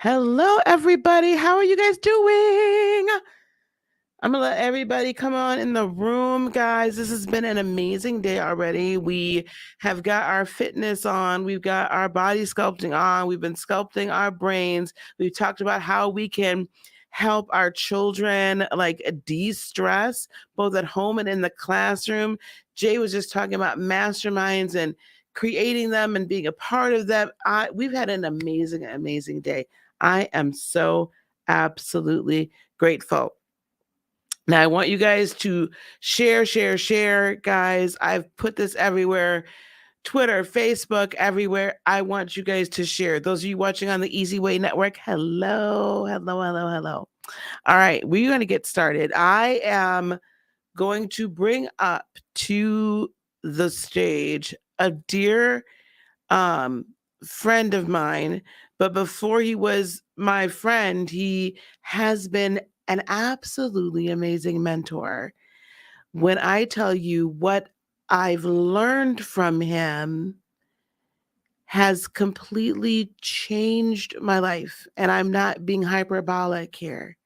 Hello, everybody. How are you guys doing? I'm going to let everybody come on in the room, guys. This has been an amazing day already. We have got our fitness on, we've got our body sculpting on, we've been sculpting our brains. We've talked about how we can help our children like de-stress both at home and in the classroom. Jay was just talking about masterminds and creating them and being a part of them. We've had an amazing day. I am so absolutely grateful. Now, I want you guys to share, guys. I've put this everywhere: Twitter, Facebook, everywhere. I want you guys to share. Those of you watching on the Easy Way Network, hello. All right, we're going to get started. I am going to bring up to the stage a dear friend of mine, but before he was my friend, he has been an absolutely amazing mentor. When I tell you what I've learned from him has completely changed my life, and I'm not being hyperbolic here.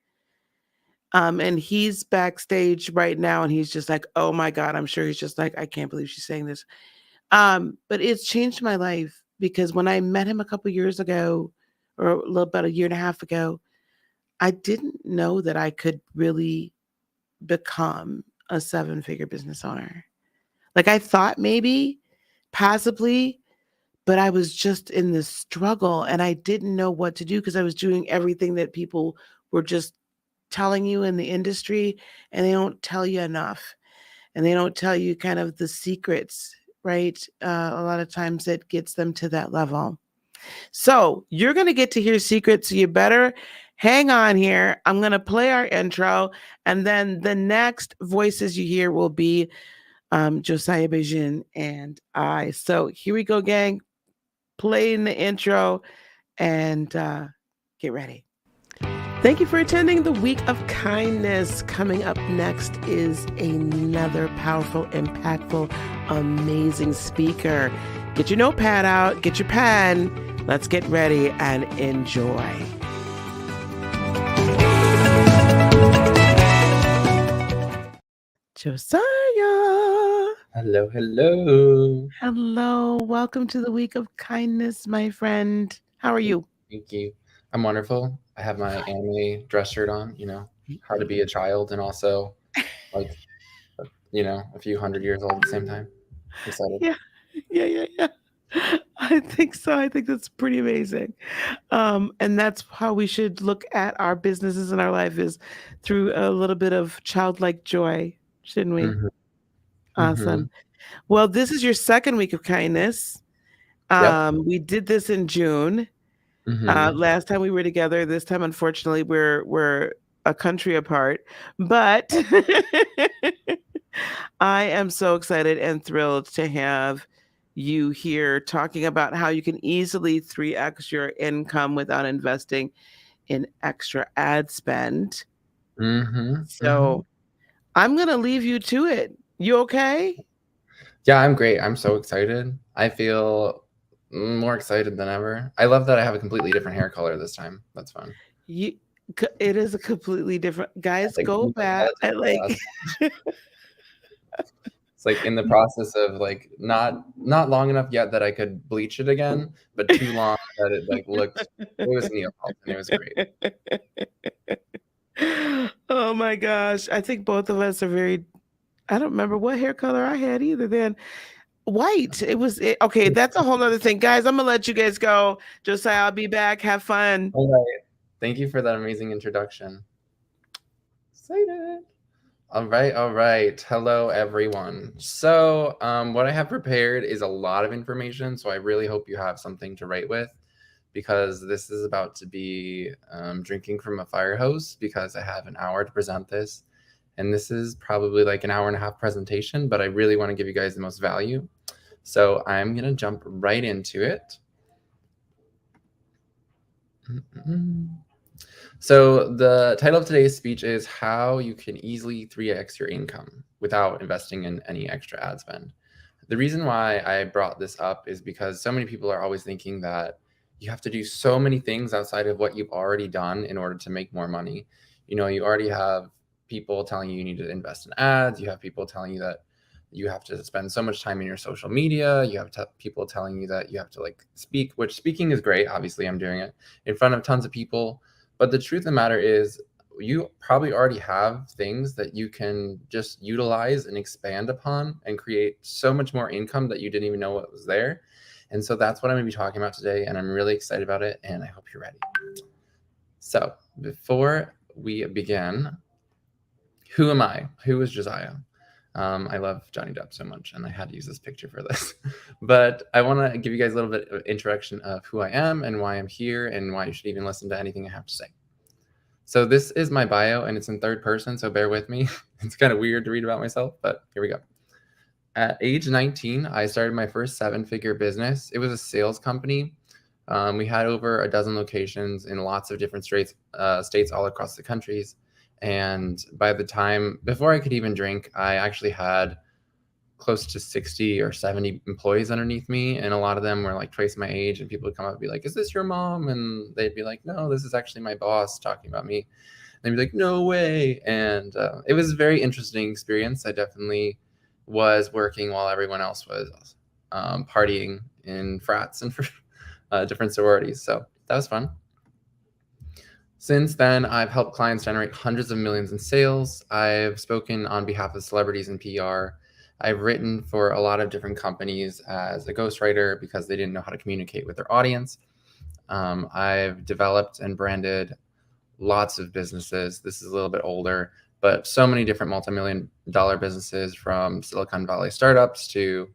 And he's backstage right now, and he's just like, "Oh my God," I'm sure he's just like, "I can't believe she's saying this." But it's changed my life because when I met him a couple years ago, or a little about a year and a half ago, I didn't know that I could really become a seven-figure business owner. Like I thought maybe, possibly, but I was just in this struggle and I didn't know what to do because I was doing everything that people were just telling you in the industry, and they don't tell you enough. And they don't tell you kind of the secrets, right? A lot of times it gets them to that level. So you're going to get to hear secrets. So you better hang on here. I'm going to play our intro. And then the next voices you hear will be Josiah Beijing and I. So here we go, gang. Playing the intro and get ready. Thank you for attending the Week of Kindness. Coming up next is another powerful, impactful, amazing speaker. Get your notepad out, get your pen. Let's get ready and enjoy. Josiah. Hello. Hello. Welcome to the Week of Kindness, my friend. How are you? Thank you. I'm wonderful. I have my anime dress shirt on, how to be a child and also like, a few hundred years old at the same time. Excited. Yeah. Yeah. I think so. I think that's pretty amazing. And that's how we should look at our businesses and our life, is through a little bit of childlike joy, shouldn't we? Mm-hmm. Mm-hmm. Awesome. Well, this is your second week of kindness. Yep. We did this in June. Mm-hmm. Last time we were together. This time, unfortunately, we're a country apart. But I am so excited and thrilled to have you here talking about how you can easily 3x your income without investing in extra ad spend. Mm-hmm. Mm-hmm. So I'm going to leave you to it. You okay? Yeah, I'm great. I'm so excited. I feel more excited than ever. I love that I have a completely different hair color this time. That's fun. You, it is a completely different. Guys, Like go you can tell back. it I took like. us. It's like in the process of like not long enough yet that I could bleach it again, but too long that it like looked. It was Neapolitan. It was great. Oh my gosh. I think both of us are very, I don't remember what hair color I had either then. White. Okay, that's a whole other thing. Guys, I'm gonna let you guys go. Josiah, I'll be back. Have fun. All right. Thank you for that amazing introduction. Excited. All right, all right. Hello, everyone. So, what I have prepared is a lot of information, so I really hope you have something to write with, because this is about to be drinking from a fire hose, because I have an hour to present this. And this is probably like an hour and a half presentation, but I really want to give you guys the most value. So I'm going to jump right into it. So the title of today's speech is How You Can Easily 3x Your Income Without Investing in Any Extra Ad Spend. The reason why I brought this up is because so many people are always thinking that you have to do so many things outside of what you've already done in order to make more money. You know, you already have people telling you need to invest in ads. You have people telling you that you have to spend so much time in your social media. You have people telling you that you have to like speak, which speaking is great. Obviously, I'm doing it in front of tons of people. But the truth of the matter is, you probably already have things that you can just utilize and expand upon and create so much more income that you didn't even know what was there. And so that's what I'm going to be talking about today. And I'm really excited about it. And I hope you're ready. So before we begin, who am I? Who is Josiah? I love Johnny Depp so much, and I had to use this picture for this. But I want to give you guys a little bit of introduction of who I am and why I'm here and why you should even listen to anything I have to say. So this is my bio, and it's in third person, so bear with me. It's kind of weird to read about myself, but here we go. At age 19, I started my first seven-figure business. It was a sales company. We had over a dozen locations in lots of different states all across the countries. And by the time, before I could even drink, I actually had close to 60 or 70 employees underneath me. And a lot of them were like twice my age. And people would come up and be like, "Is this your mom?" And they'd be like, "No, this is actually my boss talking about me." And they'd be like, "No way." And it was a very interesting experience. I definitely was working while everyone else was partying in frats and for different sororities. So that was fun. Since then, I've helped clients generate hundreds of millions in sales. I've spoken on behalf of celebrities in PR. I've written for a lot of different companies as a ghostwriter because they didn't know how to communicate with their audience. I've developed and branded lots of businesses. This is a little bit older, but so many different multi-million-dollar businesses, from Silicon Valley startups to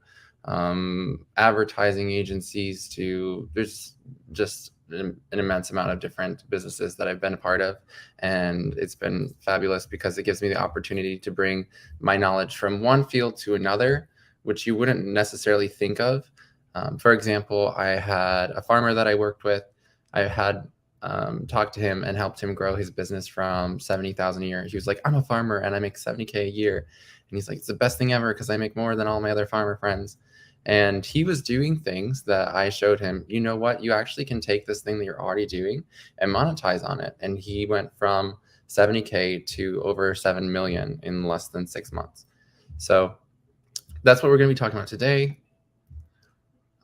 advertising agencies to there's just an immense amount of different businesses that I've been a part of. And it's been fabulous because it gives me the opportunity to bring my knowledge from one field to another, which you wouldn't necessarily think of. For example, I had a farmer that I worked with. I had talked to him and helped him grow his business from 70,000 a year. He was like, "I'm a farmer and I make 70K a year." And he's like, "It's the best thing ever because I make more than all my other farmer friends." And he was doing things that I showed him, you know what, you actually can take this thing that you're already doing and monetize on it. And he went from 70K to over 7 million in less than 6 months. So that's what we're going to be talking about today.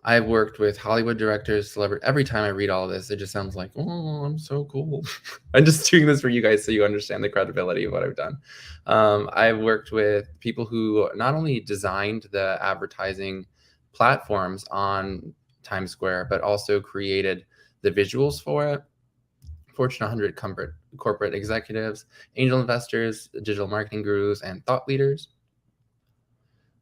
I've worked with Hollywood directors, celebrities. Every time I read all of this, it just sounds like, oh, I'm so cool. I'm just doing this for you guys so you understand the credibility of what I've done. I've worked with people who not only designed the advertising platforms on Times Square, but also created the visuals for it. Fortune 100 corporate executives, angel investors, digital marketing gurus, and thought leaders.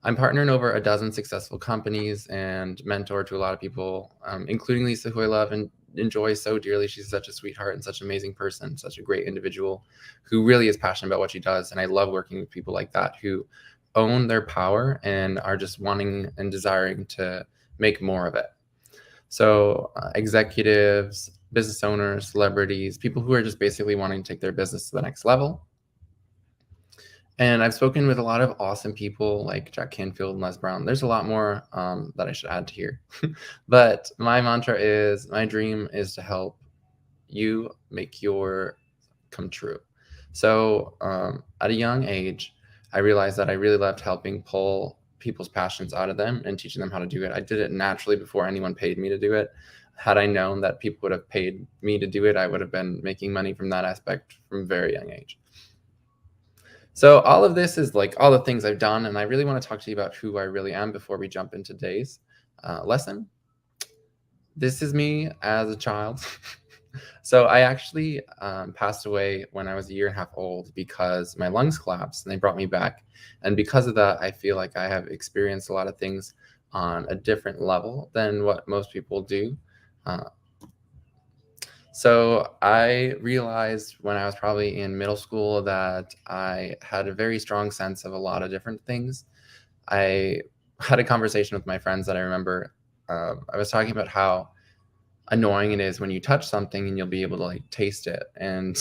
I'm partnered in over a dozen successful companies and mentor to a lot of people, including Lisa, who I love and enjoy so dearly. She's such a sweetheart and such an amazing person, such a great individual who really is passionate about what she does. And I love working with people like that who own their power and are just wanting and desiring to make more of it. So executives, business owners, celebrities, people who are just basically wanting to take their business to the next level. And I've spoken with a lot of awesome people like Jack Canfield and Les Brown. There's a lot more that I should add to here. But my mantra is, my dream is to help you make your come true. So at a young age, I realized that I really loved helping pull people's passions out of them and teaching them how to do it. I did it naturally before anyone paid me to do it. Had I known that people would have paid me to do it, I would have been making money from that aspect from a very young age. So all of this is like all the things I've done, and I really want to talk to you about who I really am before we jump into today's lesson. This is me as a child. So I actually passed away when I was a year and a half old because my lungs collapsed and they brought me back. And because of that, I feel like I have experienced a lot of things on a different level than what most people do. So I realized when I was probably in middle school that I had a very strong sense of a lot of different things. I had a conversation with my friends that I remember. I was talking about how annoying it is when you touch something and you'll be able to like taste it. And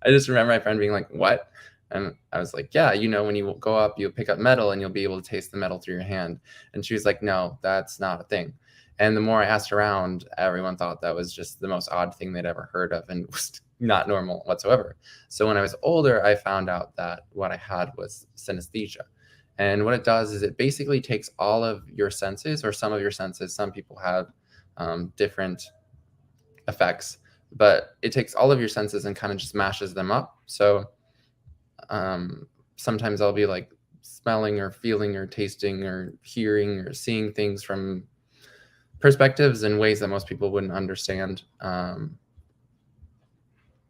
I just remember my friend being like, "What?" And I was like, "Yeah, you know, when you go up, you'll pick up metal and you'll be able to taste the metal through your hand." And she was like, "No, that's not a thing." And the more I asked around, everyone thought that was just the most odd thing they'd ever heard of and was not normal whatsoever. So when I was older, I found out that what I had was synesthesia. And what it does is it basically takes all of your senses, or some of your senses. Some people have different effects, but it takes all of your senses and kind of just mashes them up. So sometimes I'll be like smelling or feeling or tasting or hearing or seeing things from perspectives in ways that most people wouldn't understand.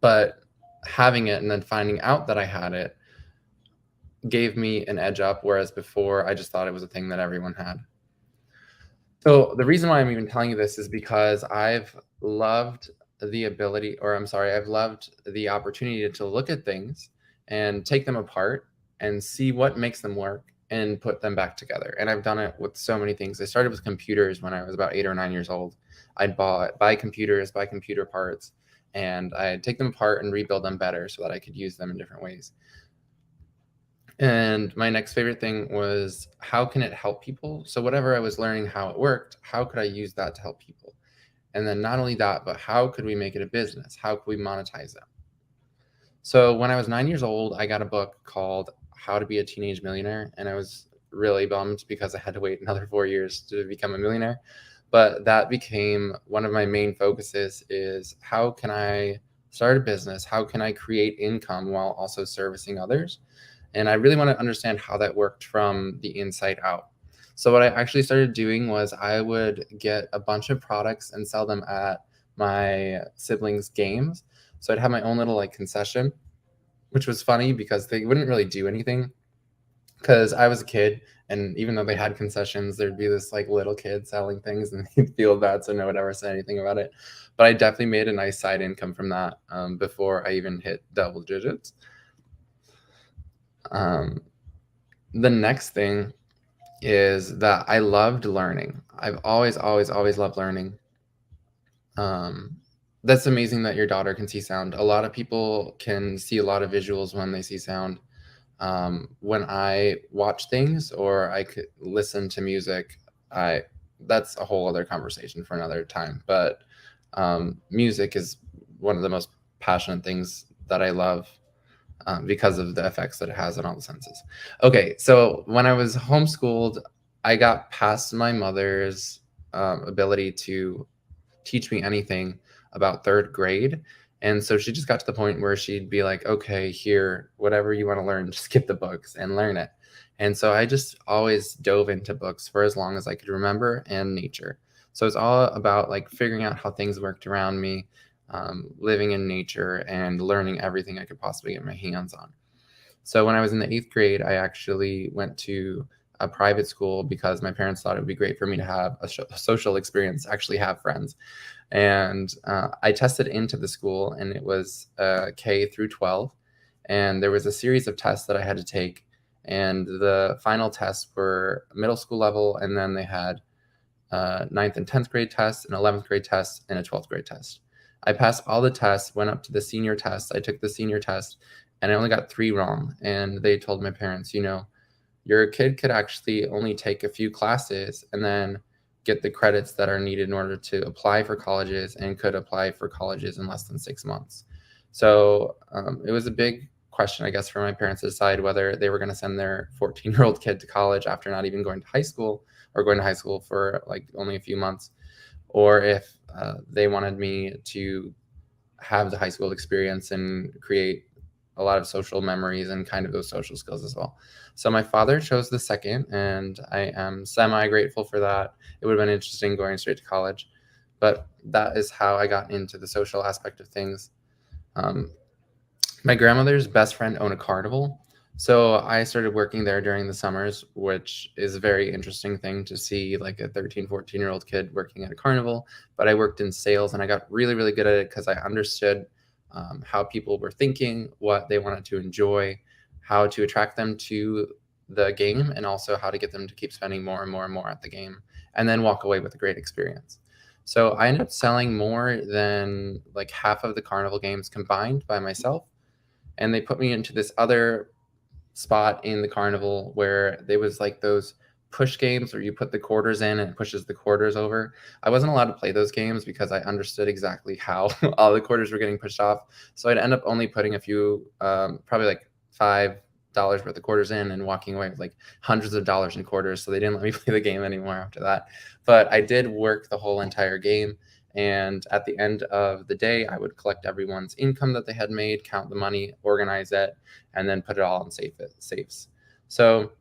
But having it and then finding out that I had it gave me an edge up, whereas before I just thought it was a thing that everyone had. So the reason why I'm even telling you this is because I've loved the ability, or I'm sorry, I've loved the opportunity to look at things and take them apart and see what makes them work and put them back together. And I've done it with so many things. I started with computers when I was about 8 or 9 years old. I'd buy computers, buy computer parts, and I'd take them apart and rebuild them better so that I could use them in different ways. And my next favorite thing was, how can it help people? So whatever I was learning how it worked, how could I use that to help people? And then not only that, but how could we make it a business? How could we monetize it? So when I was 9 years old, I got a book called How to Be a Teenage Millionaire. And I was really bummed because I had to wait another 4 years to become a millionaire. But that became one of my main focuses, is how can I start a business? How can I create income while also servicing others? And I really want to understand how that worked from the inside out. So what I actually started doing was I would get a bunch of products and sell them at my siblings' games. So I'd have my own little like concession, which was funny because they wouldn't really do anything because I was a kid. And even though they had concessions, there'd be this like little kid selling things and they'd feel bad. So no one ever said anything about it. But I definitely made a nice side income from that before I even hit double digits. The next thing is that I loved learning. I've always loved learning. That's amazing that your daughter can see sound. A lot of people can see a lot of visuals when they see sound. When I watch things or I could listen to music, I that's a whole other conversation for another time. But music is one of the most passionate things that I love because of the effects that it has on all the senses. Okay, so when I was homeschooled, I got past my mother's ability to teach me anything about third grade. And so she just got to the point where she'd be like, okay, here, whatever you want to learn, just get the books and learn it. And so I just always dove into books for as long as I could remember, and nature. So it's all about like figuring out how things worked around me, living in nature and learning everything I could possibly get my hands on. So when I was in the 8th grade, I actually went to a private school because my parents thought it would be great for me to have a social experience, actually have friends. And I tested into the school, and it was K through 12. And there was a series of tests that I had to take. And the final tests were middle school level, and then they had 9th and 10th grade tests, an 11th grade test, and a 12th grade test. I passed all the tests, went up to the senior test. I took the senior test, and I only got 3 wrong. And they told my parents, your kid could actually only take a few classes and then get the credits that are needed in order to apply for colleges, and could apply for colleges in less than 6 months. So it was a big question, I guess, for my parents to decide whether they were going to send their 14-year-old kid to college after not even going to high school, or going to high school for like only a few months, or if they wanted me to have the high school experience and create a lot of social memories and kind of those social skills as well. So my father chose the second, and I am semi grateful for that. It would have been interesting going straight to college, but that is how I got into the social aspect of things. My grandmother's best friend owned a carnival. So I started working there during the summers, which is a very interesting thing to see, like a 13, 14-year-old kid working at a carnival. But I worked in sales, and I got really, really good at it because I understood how people were thinking, what they wanted to enjoy, how to attract them to the game, and also how to get them to keep spending more and more and more at the game, and then walk away with a great experience. So I ended up selling more than like half of the carnival games combined by myself. And they put me into this other spot in the carnival where there was like those push games where you put the quarters in and it pushes the quarters over. I wasn't allowed to play those games because I understood exactly how all the quarters were getting pushed off. So I'd end up only putting a few, probably like $5 worth of quarters in and walking away with like hundreds of dollars in quarters. So they didn't let me play the game anymore after that. But I did work the whole entire game. And at the end of the day, I would collect everyone's income that they had made, count the money, organize it, and then put it all in safes. So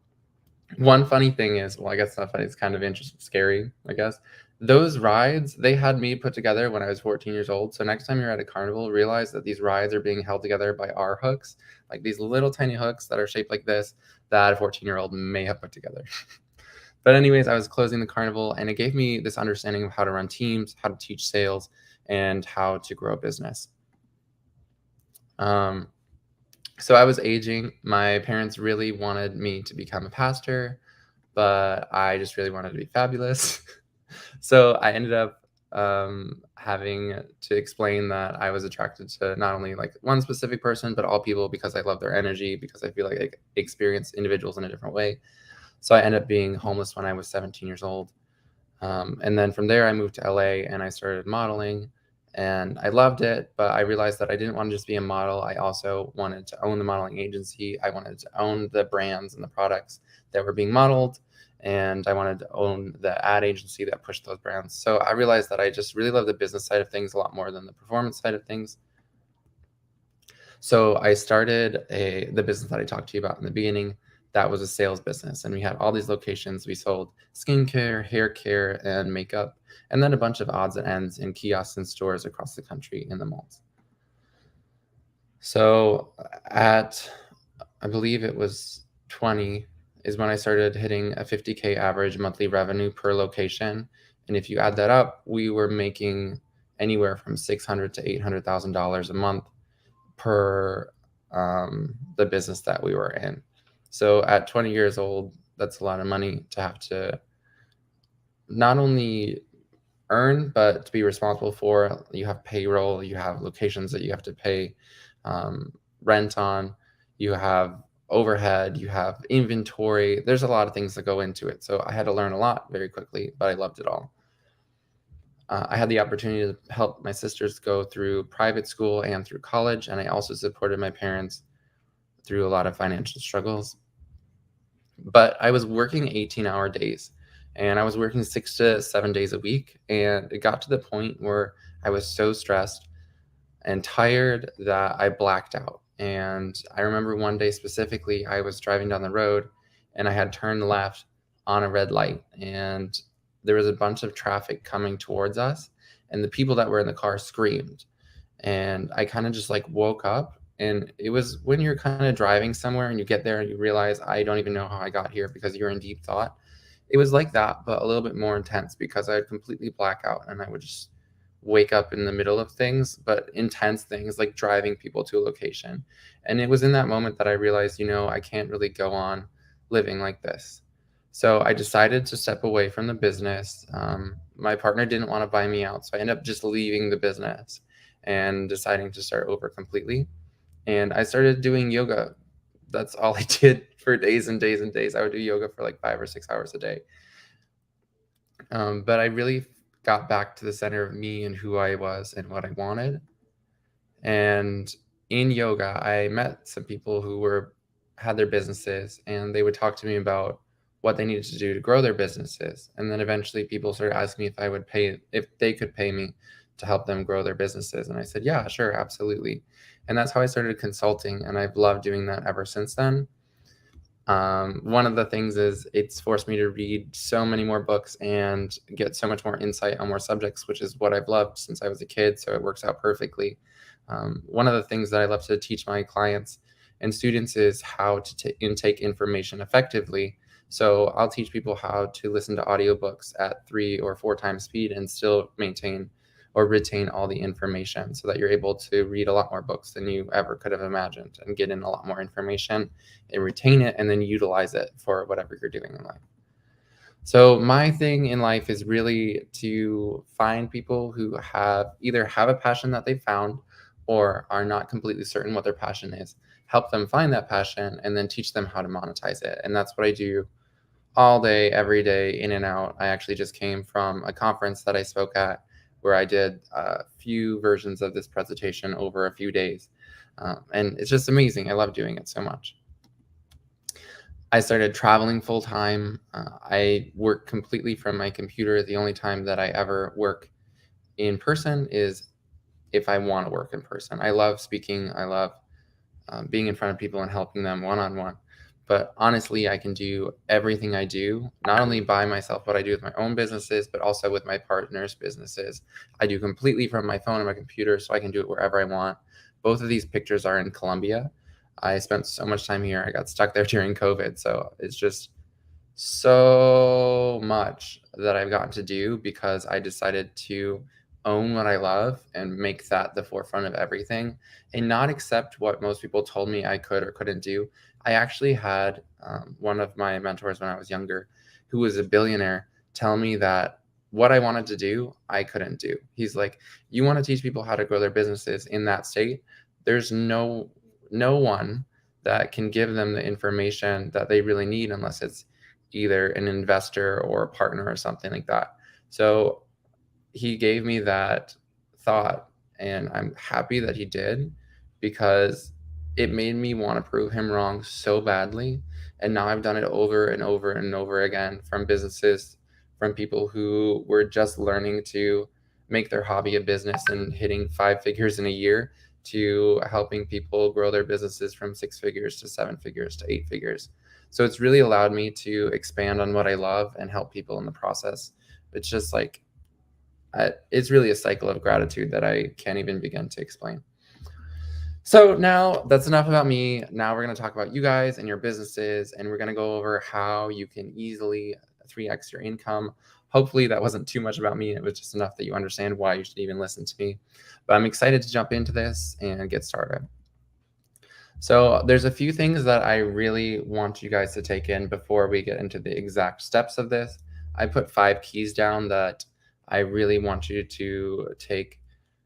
one funny thing is, well, I guess not funny, it's kind of interesting, scary, I guess. Those rides, they had me put together when I was 14 years old. So next time you're at a carnival, realize that these rides are being held together by our hooks, like these little tiny hooks that are shaped like this that a 14-year-old may have put together. But anyways, I was closing the carnival and it gave me this understanding of how to run teams, how to teach sales, and how to grow a business. So I was aging. My parents really wanted me to become a pastor, but I just really wanted to be fabulous. So I ended up having to explain that I was attracted to not only like one specific person, but all people because I love their energy, because I feel like I experience individuals in a different way. So I ended up being homeless when I was 17 years old. And then from there, I moved to LA and I started modeling and I loved it. But I realized that I didn't want to just be a model. I also wanted to own the modeling agency. I wanted to own the brands and the products that were being modeled. And I wanted to own the ad agency that pushed those brands. So I realized that I just really love the business side of things a lot more than the performance side of things. So I started the business that I talked to you about in the beginning. That was a sales business, and we had all these locations. We sold skincare, hair care, and makeup, and then a bunch of odds and ends in kiosks and stores across the country in the malls. So at, I believe it was 20, is when I started hitting a 50K average monthly revenue per location. And if you add that up, we were making anywhere from $600,000 to $800,000 a month per the business that we were in. So at 20 years old, that's a lot of money to have to not only earn, but to be responsible for. You have payroll, you have locations that you have to pay rent on, you have overhead, you have inventory. There's a lot of things that go into it. So I had to learn a lot very quickly, but I loved it all. I had the opportunity to help my sisters go through private school and through college, and I also supported my parents through a lot of financial struggles. But I was working 18-hour days, and I was working 6 to 7 days a week, and it got to the point where I was so stressed and tired that I blacked out. And I remember one day specifically, I was driving down the road and I had turned left on a red light, and there was a bunch of traffic coming towards us, and the people that were in the car screamed. And I kind of just like woke up, and it was when you're kind of driving somewhere and you get there and you realize I don't even know how I got here because you're in deep thought. It was like that, but a little bit more intense because I would completely black out and I would just wake up in the middle of things, but intense things like driving people to a location. And it was in that moment that I realized, I can't really go on living like this. So I decided to step away from the business. My partner didn't want to buy me out, so I ended up just leaving the business and deciding to start over completely. And I started doing yoga. That's all I did for days and days and days. I would do yoga for like 5 or 6 hours a day. But I really got back to the center of me and who I was and what I wanted. And in yoga, I met some people who had their businesses, and they would talk to me about what they needed to do to grow their businesses. And then eventually people started asking me if they could pay me to help them grow their businesses. And I said, yeah, sure, absolutely. And that's how I started consulting. And I've loved doing that ever since then. One of the things is it's forced me to read so many more books and get so much more insight on more subjects, which is what I've loved since I was a kid. So it works out perfectly. One of the things that I love to teach my clients and students is how to intake information effectively. So I'll teach people how to listen to audiobooks at 3 or 4 times speed and still maintain or retain all the information so that you're able to read a lot more books than you ever could have imagined and get in a lot more information and retain it and then utilize it for whatever you're doing in life. So my thing in life is really to find people who either have a passion that they found or are not completely certain what their passion is, help them find that passion and then teach them how to monetize it. And that's what I do all day, every day, in and out. I actually just came from a conference that I spoke at where I did a few versions of this presentation over a few days. And it's just amazing. I love doing it so much. I started traveling full time. I work completely from my computer. The only time that I ever work in person is if I want to work in person. I love speaking. I love being in front of people and helping them one on one. But honestly, I can do everything I do, not only by myself, what I do with my own businesses, but also with my partners' businesses. I do completely from my phone and my computer, so I can do it wherever I want. Both of these pictures are in Colombia. I spent so much time here. I got stuck there during COVID. So it's just so much that I've gotten to do because I decided to own what I love and make that the forefront of everything and not accept what most people told me I could or couldn't do. I actually had one of my mentors when I was younger, who was a billionaire, tell me that what I wanted to do, I couldn't do. He's like, you want to teach people how to grow their businesses in that state? There's no one that can give them the information that they really need unless it's either an investor or a partner or something like that. So he gave me that thought, and I'm happy that he did because it made me want to prove him wrong so badly. And now I've done it over and over and over again from businesses, from people who were just learning to make their hobby a business and hitting 5 figures in a year to helping people grow their businesses from 6 figures to 7 figures to 8 figures. So it's really allowed me to expand on what I love and help people in the process. It's just like, it's really a cycle of gratitude that I can't even begin to explain. So now that's enough about me. Now we're going to talk about you guys and your businesses, and we're going to go over how you can easily 3x your income. Hopefully that wasn't too much about me. It was just enough that you understand why you should even listen to me. But I'm excited to jump into this and get started. So there's a few things that I really want you guys to take in before we get into the exact steps of this. I put 5 keys down that I really want you to take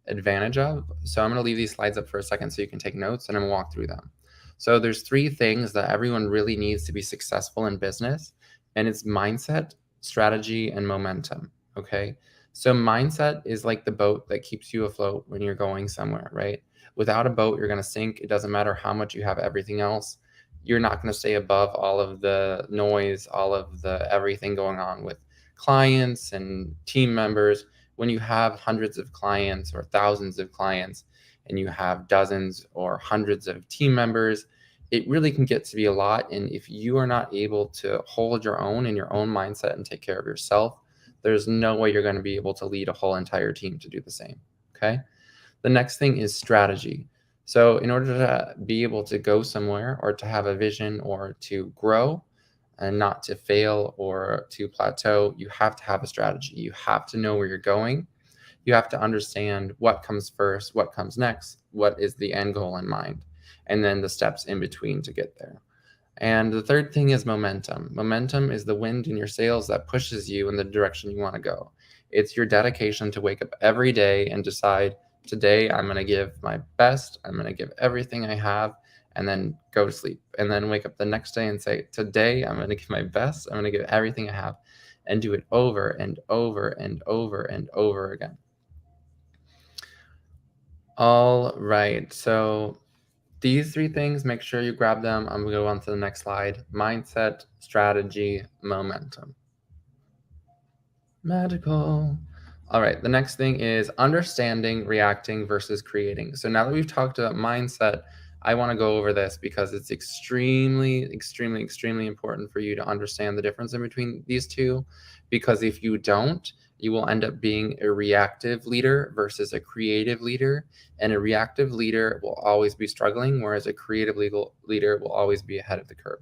advantage of. So I'm going to leave these slides up for a second so you can take notes, and I'm going to walk through them. So there's 3 things that everyone really needs to be successful in business, and it's mindset, strategy, and momentum. Okay. So mindset is like the boat that keeps you afloat when you're going somewhere, right? Without a boat, you're going to sink. It doesn't matter how much you have everything else. You're not going to stay above all of the noise, all of the everything going on with clients and team members. When you have hundreds of clients or thousands of clients and you have dozens or hundreds of team members, it really can get to be a lot. And if you are not able to hold your own in your own mindset and take care of yourself, there's no way you're going to be able to lead a whole entire team to do the same. Okay. The next thing is strategy. So in order to be able to go somewhere or to have a vision or to grow and not to fail or to plateau, you have to have a strategy. You have to know where you're going. You have to understand what comes first, what comes next, what is the end goal in mind, and then the steps in between to get there. And the third thing is momentum. Momentum is the wind in your sails that pushes you in the direction you want to go. It's your dedication to wake up every day and decide, today I'm going to give my best, I'm going to give everything I have, and then go to sleep. And then wake up the next day and say, today I'm going to give my best, I'm going to give everything I have, and do it over and over and over and over again. All right. So these 3 things, make sure you grab them. I'm going to go on to the next slide. Mindset, strategy, momentum. Magical. All right. The next thing is understanding, reacting versus creating. So now that we've talked about mindset, I want to go over this because it's extremely, extremely, extremely important for you to understand the difference in between these two. Because if you don't, you will end up being a reactive leader versus a creative leader. And a reactive leader will always be struggling, whereas a creative leader will always be ahead of the curve.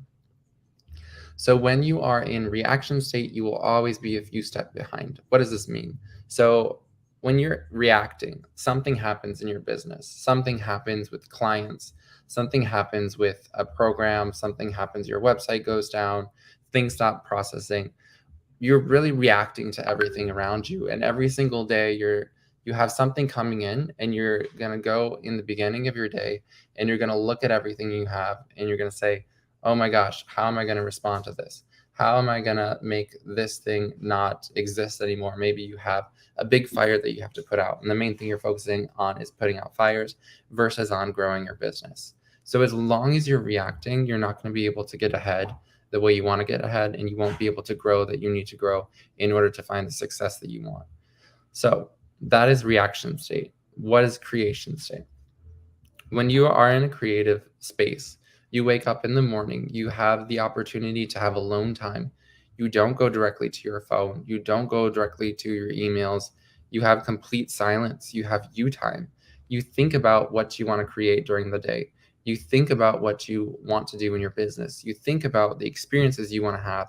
So when you are in reaction state, you will always be a few steps behind. What does this mean? So when you're reacting, something happens in your business, something happens with clients, something happens with a program, something happens, your website goes down, things stop processing. You're really reacting to everything around you. And every single day you have something coming in, and you're going to go in the beginning of your day and you're going to look at everything you have and you're going to say, oh my gosh, how am I going to respond to this? How am I going to make this thing not exist anymore? Maybe you have a big fire that you have to put out, and the main thing you're focusing on is putting out fires versus on growing your business. So as long as you're reacting, you're not going to be able to get ahead the way you want to get ahead, and you won't be able to grow that you need to grow in order to find the success that you want. So that is reaction state. What is creation state? When you are in a creative space, you wake up in the morning, you have the opportunity to have alone time. You don't go directly to your phone, you don't go directly to your emails. You have complete silence, you have you time. You think about what you want to create during the day. You think about what you want to do in your business. You think about the experiences you want to have.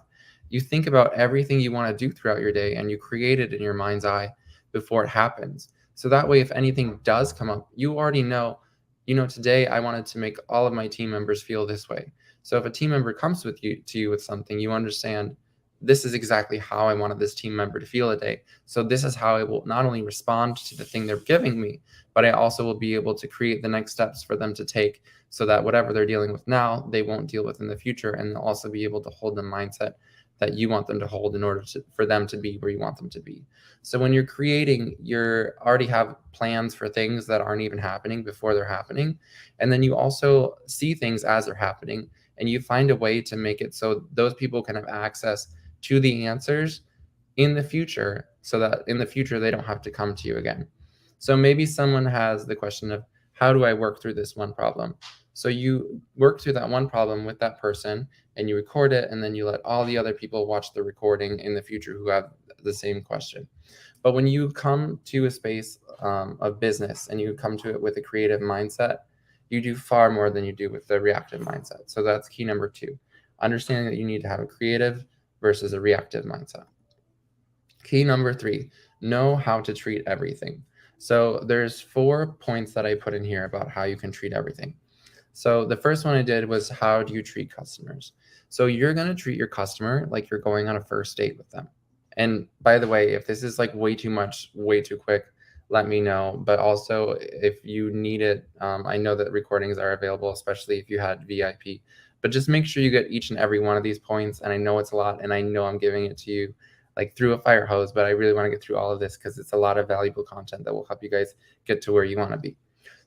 You think about everything you want to do throughout your day, and you create it in your mind's eye before it happens. So that way, if anything does come up, you already know, today I wanted to make all of my team members feel this way. So if a team member comes to you with something, you understand, this is exactly how I wanted this team member to feel today. So this is how I will not only respond to the thing they're giving me, but I also will be able to create the next steps for them to take, so that whatever they're dealing with now, they won't deal with in the future. And they'll also be able to hold the mindset that you want them to hold in order for them to be where you want them to be. So when you're creating, you already have plans for things that aren't even happening before they're happening. And then you also see things as they're happening, and you find a way to make it so those people can have access to the answers in the future, so that in the future they don't have to come to you again. So maybe someone has the question of, how do I work through this one problem? So you work through that one problem with that person, and you record it, and then you let all the other people watch the recording in the future who have the same question. But when you come to a space of business, and you come to it with a creative mindset, you do far more than you do with the reactive mindset. So that's key number 2, understanding that you need to have a creative versus a reactive mindset. Key number 3, know how to treat everything. So there's 4 points that I put in here about how you can treat everything. So the first one I did was, how do you treat customers? So you're going to treat your customer like you're going on a first date with them. And by the way, if this is like way too much, way too quick, let me know. But also, if you need it, I know that recordings are available, especially if you had VIP. But just make sure you get each and every one of these points. And I know it's a lot, and I know I'm giving it to you like through a fire hose, but I really want to get through all of this because it's a lot of valuable content that will help you guys get to where you want to be.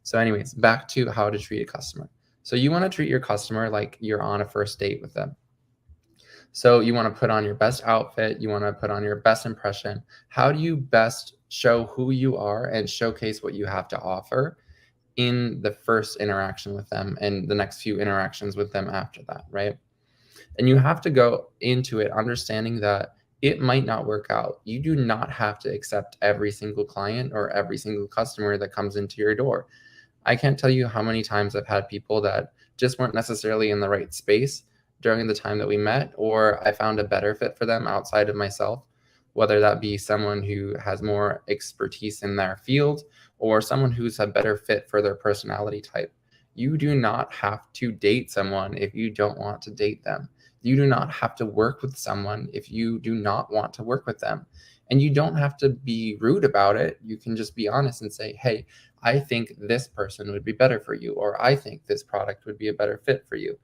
So anyways, back to how to treat a customer. So you want to treat your customer like you're on a first date with them. So you want to put on your best outfit, you want to put on your best impression. How do you best show who you are and showcase what you have to offer in the first interaction with them and the next few interactions with them after that, right? And you have to go into it understanding that it might not work out. You do not have to accept every single client or every single customer that comes into your door. I can't tell you how many times I've had people that just weren't necessarily in the right space during the time that we met, or I found a better fit for them outside of myself, whether that be someone who has more expertise in their field or someone who's a better fit for their personality type. You do not have to date someone if you don't want to date them. You do not have to work with someone if you do not want to work with them. And you don't have to be rude about it. You can just be honest and say, hey, I think this person would be better for you, or I think this product would be a better fit for you.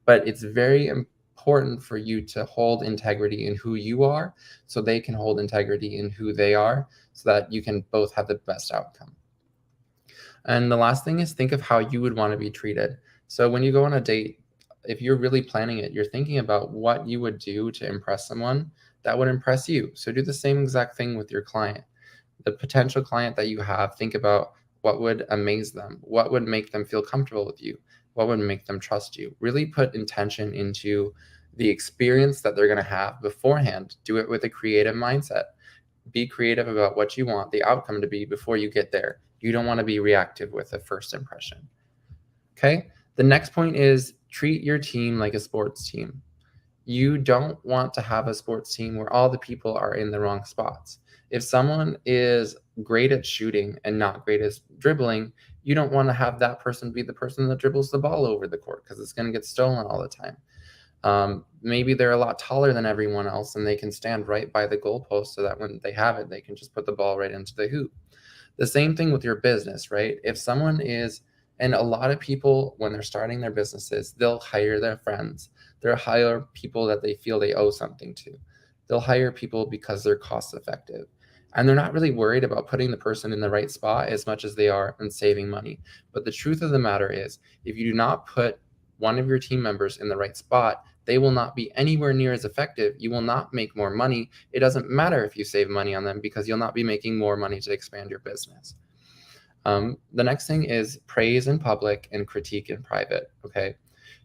But it's very important for you to hold integrity in who you are, so they can hold integrity in who they are, so that you can both have the best outcome. And the last thing is, think of how you would want to be treated. So when you go on a date, if you're really planning it, you're thinking about what you would do to impress someone that would impress you. So do the same exact thing with your client. The potential client that you have, think about what would amaze them, what would make them feel comfortable with you, what would make them trust you. Really put intention into the experience that they're going to have beforehand. Do it with a creative mindset. Be creative about what you want the outcome to be before you get there. You don't want to be reactive with a first impression. Okay? The next point is, treat your team like a sports team. You don't want to have a sports team where all the people are in the wrong spots. If someone is great at shooting and not great at dribbling, you don't want to have that person be the person that dribbles the ball over the court, because it's going to get stolen all the time. Maybe they're a lot taller than everyone else, and they can stand right by the goalpost, so that when they have it, they can just put the ball right into the hoop. The same thing with your business, right? If someone is, and a lot of people, when they're starting their businesses, they'll hire their friends. They'll hire people that they feel they owe something to. They'll hire people because they're cost effective. And they're not really worried about putting the person in the right spot as much as they are on saving money. But the truth of the matter is, if you do not put one of your team members in the right spot, they will not be anywhere near as effective. You will not make more money. It doesn't matter if you save money on them because you'll not be making more money to expand your business. The next thing is praise in public and critique in private. Okay.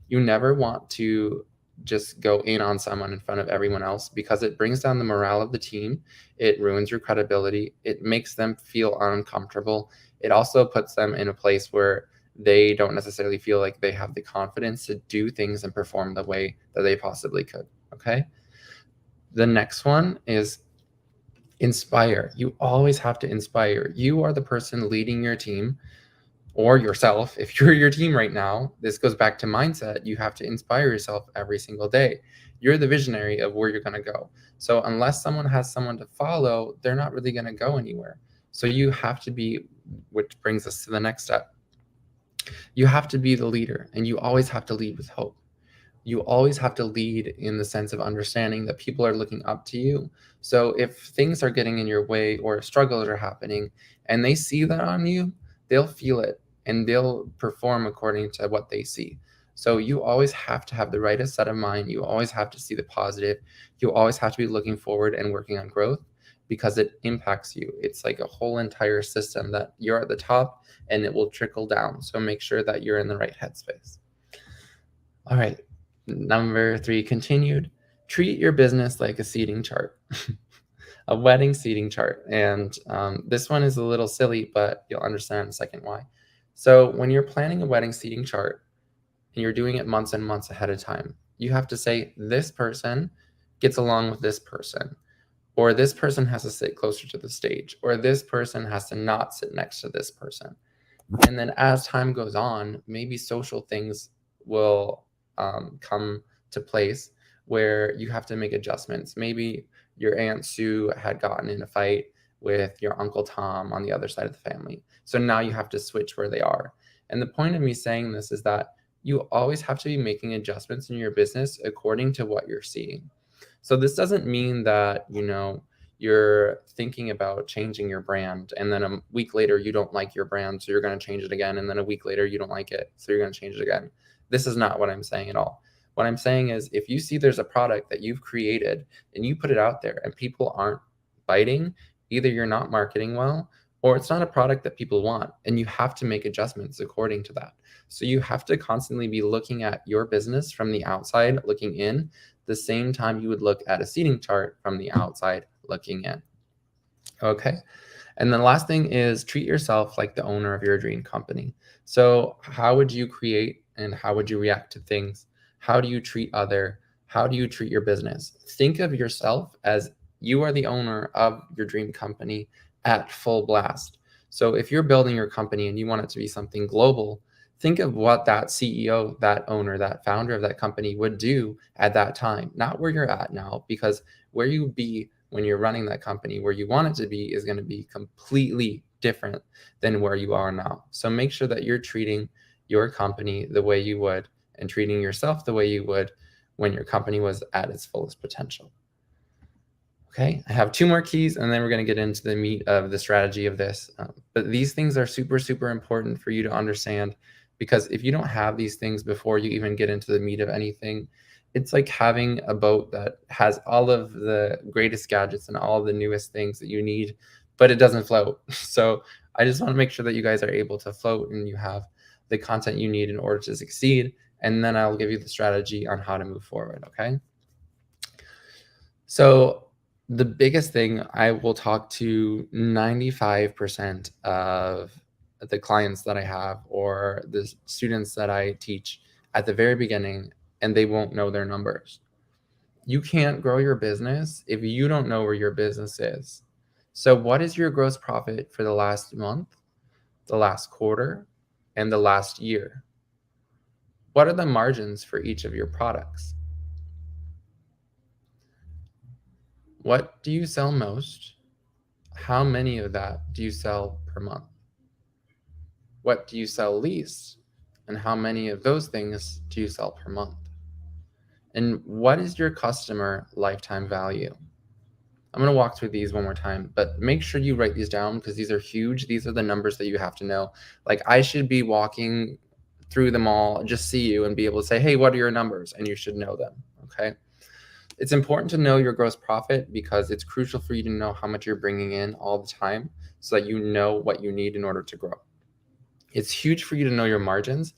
You never want to just go in on someone in front of everyone else because it brings down the morale of the team. It ruins your credibility. It makes them feel uncomfortable. It also puts them in a place where they don't necessarily feel like they have the confidence to do things and perform the way that they possibly could. Okay. The next one is inspire. You always have to inspire. You are the person leading your team or yourself. If you're your team right now, this goes back to mindset. You have to inspire yourself every single day. You're the visionary of where you're going to go. So unless someone has someone to follow, they're not really going to go anywhere. So you have to be, which brings us to the next step. You have to be the leader, and you always have to lead with hope. You always have to lead in the sense of understanding that people are looking up to you. So if things are getting in your way or struggles are happening and they see that on you, they'll feel it and they'll perform according to what they see. So you always have to have the right set of mind. You always have to see the positive. You always have to be looking forward and working on growth because it impacts you. It's like a whole entire system that you're at the top and it will trickle down. So make sure that you're in the right headspace. All right. Number 3, continued. Treat your business like a seating chart, a wedding seating chart. And this one is a little silly, but you'll understand in a second why. So when you're planning a wedding seating chart and you're doing it months and months ahead of time, you have to say this person gets along with this person, or this person has to sit closer to the stage, or this person has to not sit next to this person. And then as time goes on, maybe social things will come to place where you have to make adjustments. Maybe your Aunt Sue had gotten in a fight with your Uncle Tom on the other side of the family. So now you have to switch where they are. And the point of me saying this is that you always have to be making adjustments in your business according to what you're seeing. So this doesn't mean that, you're thinking about changing your brand and then a week later you don't like your brand, so you're going to change it again, and then a week later you don't like it, so you're going to change it again. This is not what I'm saying at all. What I'm saying is if you see there's a product that you've created and you put it out there and people aren't biting, either you're not marketing well or it's not a product that people want, and you have to make adjustments according to that. So you have to constantly be looking at your business from the outside looking in, the same time you would look at a seating chart from the outside looking in. Okay. And then the last thing is treat yourself like the owner of your dream company. So how would you create and how would you react to things? How do you treat other? How do you treat your business? Think of yourself as you are the owner of your dream company at full blast. So if you're building your company and you want it to be something global, think of what that CEO, that owner, that founder of that company would do at that time, not where you're at now, because where you would be when you're running that company, where you want it to be, is going to be completely different than where you are now. So make sure that you're treating your company the way you would and treating yourself the way you would when your company was at its fullest potential. Okay, I have 2 more keys and then we're going to get into the meat of the strategy of this. But these things are super, super important for you to understand, because if you don't have these things before you even get into the meat of anything, it's like having a boat that has all of the greatest gadgets and all of the newest things that you need, but it doesn't float. So I just want to make sure that you guys are able to float and you have the content you need in order to succeed. And then I'll give you the strategy on how to move forward. Okay. So the biggest thing, I will talk to 95% of the clients that I have or the students that I teach at the very beginning, and they won't know their numbers. You can't grow your business if you don't know where your business is. So what is your gross profit for the last month, the last quarter, and the last year? What are the margins for each of your products? What do you sell most? How many of that do you sell per month? What do you sell least? And how many of those things do you sell per month? And what is your customer lifetime value? I'm going to walk through these one more time, but make sure you write these down because these are huge. These are the numbers that you have to know. Like I should be walking through them all, just see you and be able to say, hey, what are your numbers? And you should know them. Okay. It's important to know your gross profit because it's crucial for you to know how much you're bringing in all the time so that you know what you need in order to grow. It's huge for you to know your margins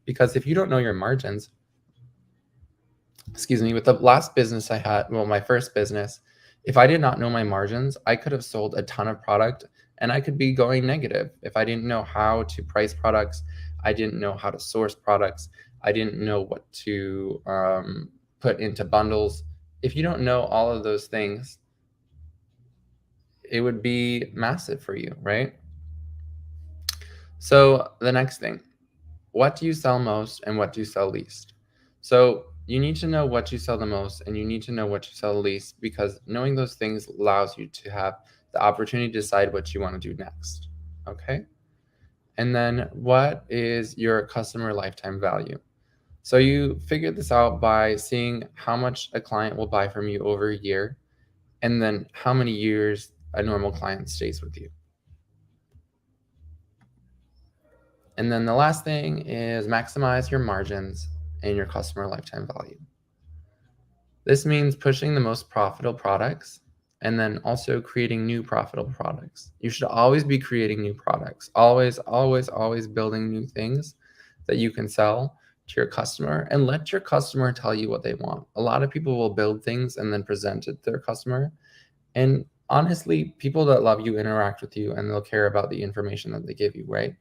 because if you don't know your margins, excuse me, with the last business I had, well, my first business, if I did not know my margins, I could have sold a ton of product and I could be going negative. If I didn't know how to price products, I didn't know how to source products, I didn't know what to put into bundles. If you don't know all of those things, it would be massive for you, right? So the next thing, what do you sell most and what do you sell least? So you need to know what you sell the most and you need to know what you sell the least because knowing those things allows you to have the opportunity to decide what you want to do next. Okay. And then what is your customer lifetime value? So you figure this out by seeing how much a client will buy from you over a year and then how many years a normal client stays with you. And then the last thing is maximize your margins and your customer lifetime value. This means pushing the most profitable products and then also creating new profitable products. You should always be creating new products, always, always, always building new things that you can sell to your customer and let your customer tell you what they want. A lot of people will build things and then present it to their customer. And honestly, people that love you interact with you and they'll care about the information that they give you, right?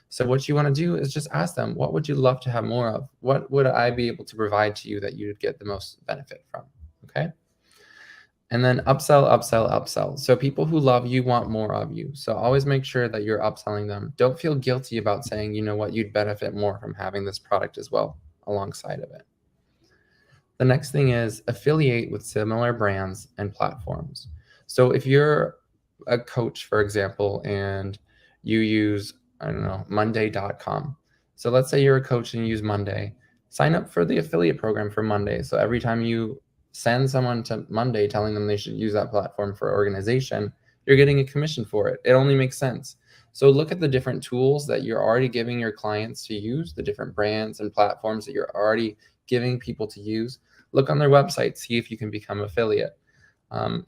So what you want to do is just ask them, what would you love to have more of? What would I be able to provide to you that you would get the most benefit from? Okay. And then upsell, upsell, upsell. So people who love you want more of you. So always make sure that you're upselling them. Don't feel guilty about saying, you know what, you'd benefit more from having this product as well alongside of it. The next thing is affiliate with similar brands and platforms. So if you're a coach, for example, and you use, I don't know, Monday.com. So let's say you're a coach and you use Monday. Sign up for the affiliate program for Monday. So every time you send someone to Monday telling them they should use that platform for organization, you're getting a commission for it. It only makes sense. So look at the different tools that you're already giving your clients to use, the different brands and platforms that you're already giving people to use. Look on their website, see if you can become affiliate.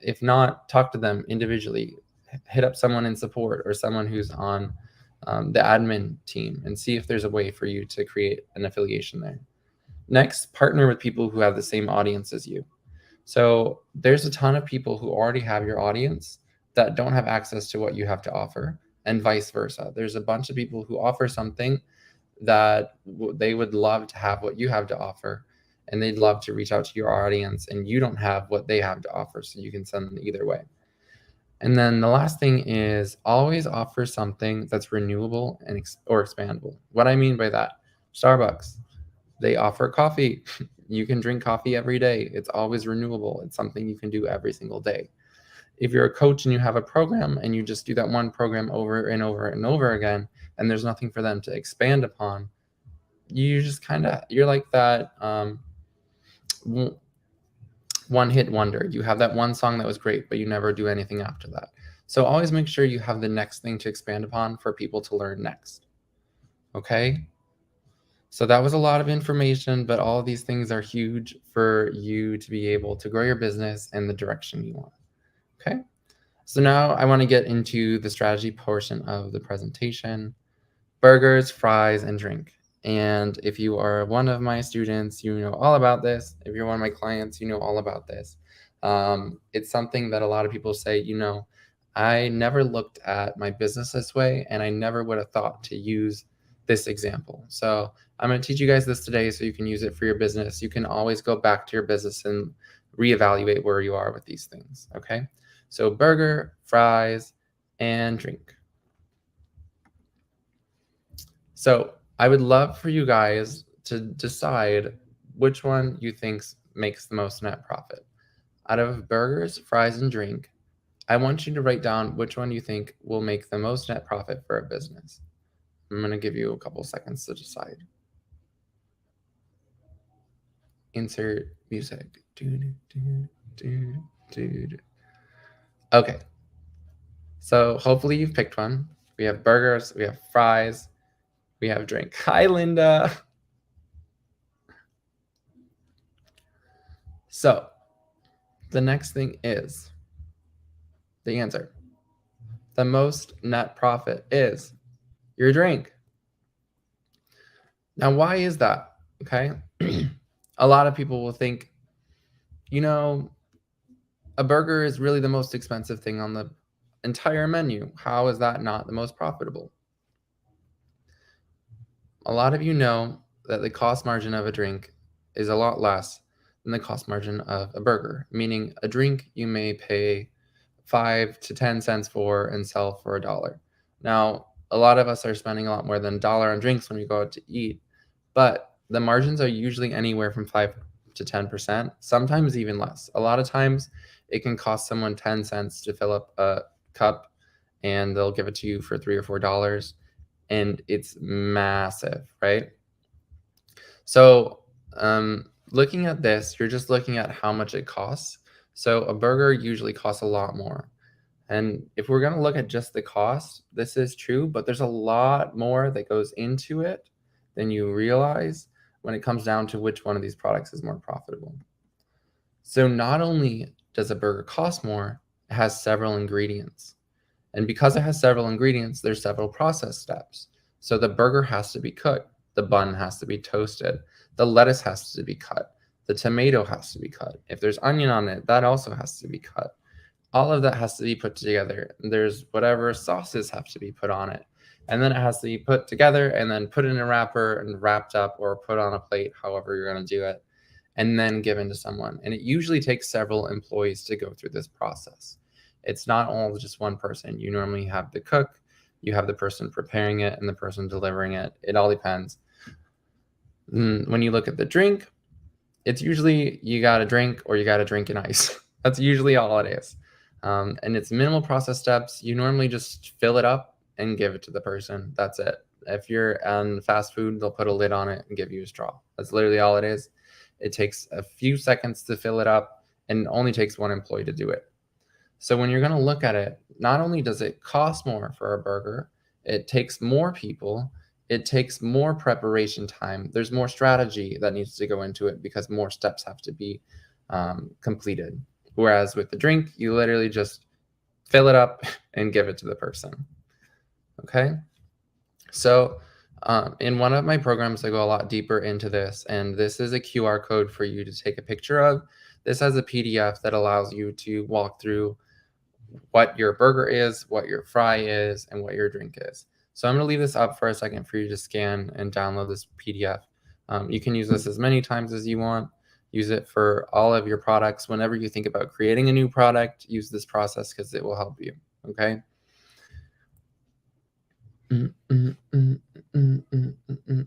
If not, talk to them individually. Hit up someone in support or someone who's on the admin team and see if there's a way for you to create an affiliation there. Next, partner with people who have the same audience as you. So there's a ton of people who already have your audience that don't have access to what you have to offer, and vice versa. There's a bunch of people who offer something that they would love to have what you have to offer, and they'd love to reach out to your audience, and you don't have what they have to offer, so you can send them either way. And then the last thing is always offer something that's renewable and or expandable. What I mean by that, Starbucks, they offer coffee. You can drink coffee every day. It's always renewable. It's something you can do every single day. If you're a coach and you have a program and you just do that one program over and over and over again, and there's nothing for them to expand upon, you just kind of, you're like that one hit wonder. You have that one song that was great, but you never do anything after that. So always make sure you have the next thing to expand upon for people to learn next. Okay. So that was a lot of information, but all of these things are huge for you to be able to grow your business in the direction you want. Okay. So now I want to get into the strategy portion of the presentation. Burgers, fries, and drink. And if you are one of my students, you know all about this. If you're one of my clients, you know all about this. It's something that a lot of people say, you know, I never looked at my business this way, and I never would have thought to use this example. So I'm going to teach you guys this today so you can use it for your business. You can always go back to your business and reevaluate where you are with these things. Okay. So burger, fries, and drink. So I would love for you guys to decide which one you think makes the most net profit. Out of burgers, fries, and drink, I want you to write down which one you think will make the most net profit for a business. I'm going to give you a couple seconds to decide. Insert music. Okay, so hopefully you've picked one. We have burgers, we have fries, we have drink. Hi, Linda. So the next thing is the answer. The most net profit is your drink. Now, why is that? Okay. A lot of people will think, you know, a burger is really the most expensive thing on the entire menu. How is that not the most profitable? A lot of you know that the cost margin of a drink is a lot less than the cost margin of a burger, meaning a drink you may pay 5 to 10 cents for and sell for $1. Now, a lot of us are spending a lot more than $1 on drinks when we go out to eat, but the margins are usually anywhere from 5 to 10%, sometimes even less. A lot of times it can cost someone 10 cents to fill up a cup and they'll give it to you for $3 or $4 and it's massive, right? So, looking at this, you're just looking at how much it costs. So, a burger usually costs a lot more. And if we're going to look at just the cost, this is true, but there's a lot more that goes into it than you realize when it comes down to which one of these products is more profitable. So, not only does a burger cost more, it has several ingredients. And because it has several ingredients, there's several process steps. So the burger has to be cooked, the bun has to be toasted, the lettuce has to be cut, the tomato has to be cut. If there's onion on it, that also has to be cut. All of that has to be put together. There's whatever sauces have to be put on it. And then it has to be put together and then put in a wrapper and wrapped up or put on a plate, however you're going to do it, and then given to someone. And it usually takes several employees to go through this process. It's not all just one person. You normally have the cook, you have the person preparing it, and the person delivering it. It all depends. When you look at the drink, it's usually you got a drink or you got to drink in ice. That's usually all it is. And it's minimal process steps. You normally just fill it up and give it to the person. That's it. If you're on fast food, they'll put a lid on it and give you a straw. That's literally all it is. It takes a few seconds to fill it up and it only takes one employee to do it. So when you're going to look at it, not only does it cost more for a burger, it takes more people, it takes more preparation time. There's more strategy that needs to go into it because more steps have to be completed. Whereas with the drink, you literally just fill it up and give it to the person. Okay? So in one of my programs, I go a lot deeper into this, and this is a QR code for you to take a picture of. This has a PDF that allows you to walk through what your burger is, what your fry is, and what your drink is. So I'm going to leave this up for a second for you to scan and download this PDF. You can use this as many times as you want. Use it for all of your products. Whenever you think about creating a new product, use this process because it will help you. Okay?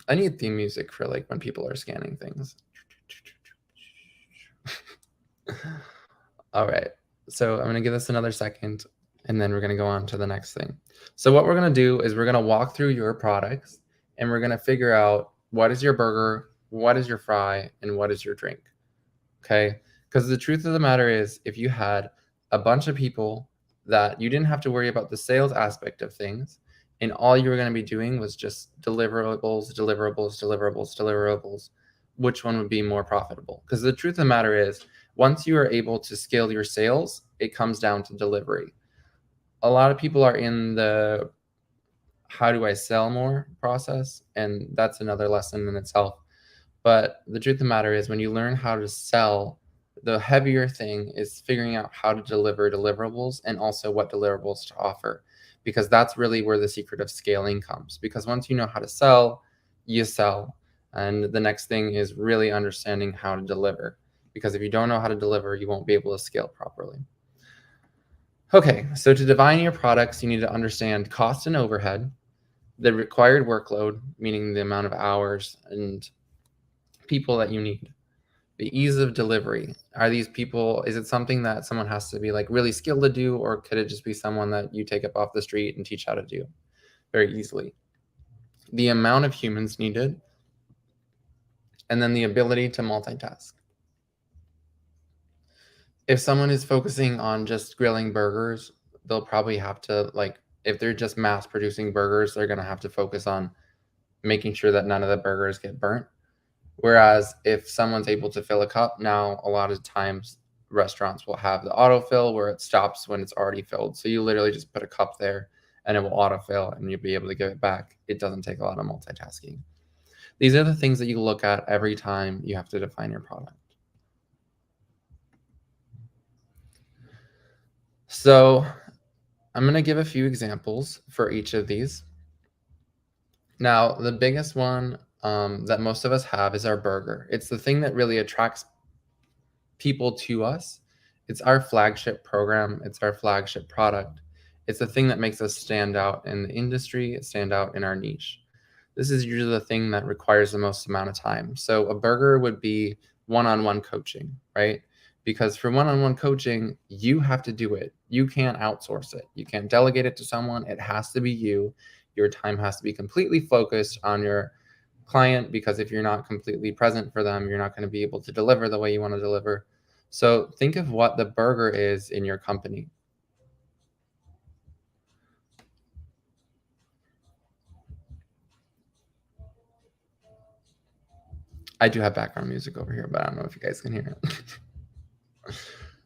I need theme music for like when people are scanning things. All right. So I'm going to give this another second and then we're going to go on to the next thing. So what we're going to do is we're going to walk through your products and we're going to figure out what is your burger, what is your fry, and what is your drink. Okay? Because the truth of the matter is if you had a bunch of people that you didn't have to worry about the sales aspect of things and all you were going to be doing was just deliverables, which one would be more profitable? Because the truth of the matter is once you are able to scale your sales, it comes down to delivery. A lot of people are in the how do I sell more process, and that's another lesson in itself. But the truth of the matter is when you learn how to sell, the heavier thing is figuring out how to deliver deliverables and also what deliverables to offer, because that's really where the secret of scaling comes. Because once you know how to sell, you sell. And the next thing is really understanding how to deliver. Because if you don't know how to deliver, you won't be able to scale properly. Okay, so to define your products, you need to understand cost and overhead, the required workload, meaning the amount of hours and people that you need, the ease of delivery. Are these people, is it something that someone has to be like really skilled to do, or could it just be someone that you take up off the street and teach how to do very easily? The amount of humans needed, And then the ability to multitask. If someone is focusing on just grilling burgers, they'll probably have to, like, if they're just mass producing burgers, they're going to have to focus on making sure that none of the burgers get burnt. Whereas if someone's able to fill a cup, now a lot of times restaurants will have the autofill where it stops when it's already filled. So you literally just put a cup there and it will autofill and you'll be able to give it back. It doesn't take a lot of multitasking. These are the things that you look at every time you have to define your product. So I'm going to give a few examples for each of these. Now, the biggest one that most of us have is our burger. It's the thing that really attracts people to us. It's our flagship program. It's our flagship product. It's the thing that makes us stand out in the industry, stand out in our niche. This is usually the thing that requires the most amount of time. So a burger would be one-on-one coaching, right? Because for one-on-one coaching, you have to do it. You can't outsource it. You can't delegate it to someone. It has to be you. Your time has to be completely focused on your client, because if you're not completely present for them, you're not going to be able to deliver the way you want to deliver. So think of what the burger is in your company. I do have background music over here, but I don't know if you guys can hear it.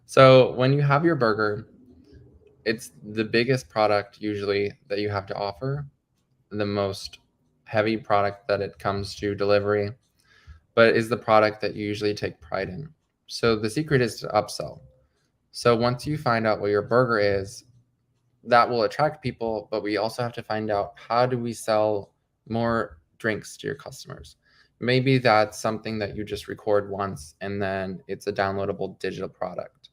So when you have your burger, it's the biggest product usually that you have to offer, the most heavy product that it comes to delivery, but it is the product that you usually take pride in. So the secret is to upsell. So once you find out what your burger is, that will attract people, but we also have to find out, how do we sell more drinks to your customers? Maybe that's something that you just record once and then it's a downloadable digital product.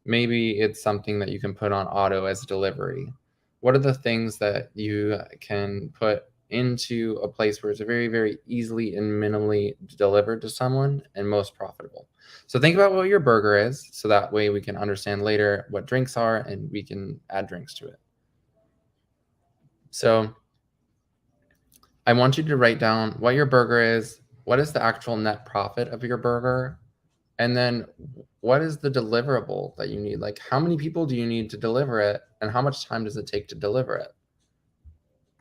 Maybe it's something that you can put on auto as delivery. What are the things that you can put into a place where it's very, very easily and minimally delivered to someone and most profitable? So think about what your burger is, so that way we can understand later what drinks are and we can add drinks to it. So I want you to write down what your burger is, what is the actual net profit of your burger, and then what is the deliverable that you need? Like, how many people do you need to deliver it, and how much time does it take to deliver it?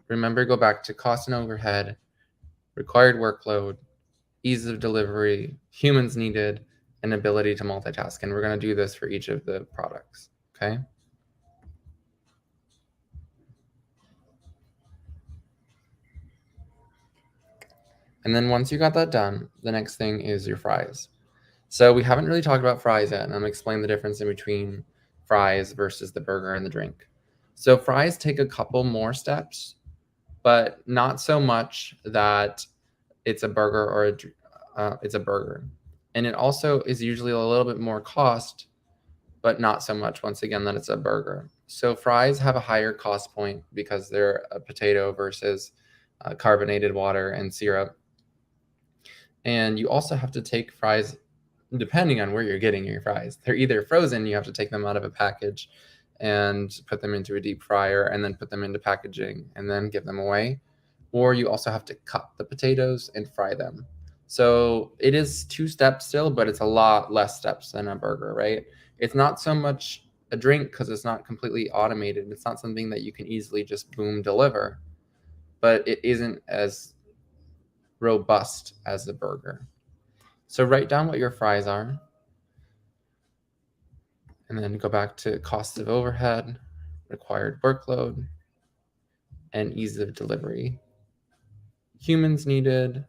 Remember, go back to cost and overhead, required workload, ease of delivery, humans needed, and ability to multitask. And we're going to do this for each of the products, okay? And then once you got that done, the next thing is your fries. So we haven't really talked about fries yet, and I'm going to explain the difference in between fries versus the burger and the drink. So fries take a couple more steps, but not so much that it's a burger or it's a burger. And it also is usually a little bit more cost, but not so much, once again, that it's a burger. So fries have a higher cost point because they're a potato versus carbonated water and syrup. And you also have to take fries, depending on where you're getting your fries. They're either frozen, you have to take them out of a package and put them into a deep fryer and then put them into packaging and then give them away. Or you also have to cut the potatoes and fry them. So it is 2 steps still, but it's a lot less steps than a burger, right? It's not so much a drink because it's not completely automated. It's not something that you can easily just boom deliver, but it isn't as robust as a burger. So write down what your fries are, and then go back to cost of overhead, required workload, and ease of delivery. Humans needed,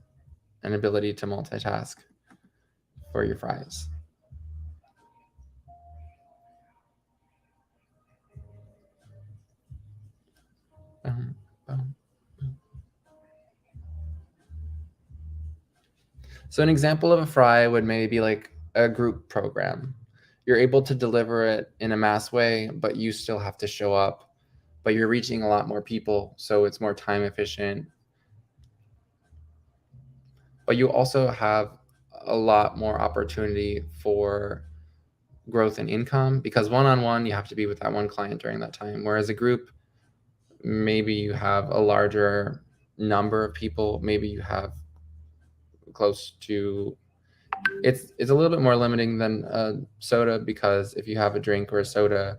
and ability to multitask for your fries. Boom, boom. So an example of a fry would maybe be like a group program. You're able to deliver it in a mass way, but you still have to show up, but you're reaching a lot more people, so it's more time efficient. But you also have a lot more opportunity for growth and income, because one-on-one, you have to be with that one client during that time. Whereas a group, maybe you have a larger number of people, maybe you have close to it's a little bit more limiting than a soda, because if you have a drink or a soda,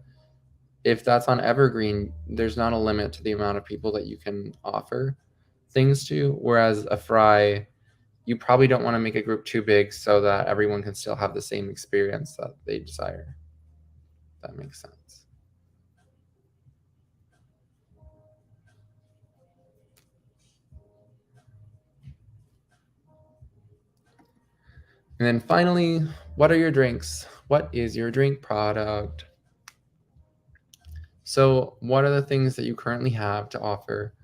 if that's on evergreen, there's not a limit to the amount of people that you can offer things to. Whereas a fry, you probably don't want to make a group too big so that everyone can still have the same experience that they desire. If that makes sense. And then finally, what are your drinks? What is your drink product? So, what are the things that you currently have to offer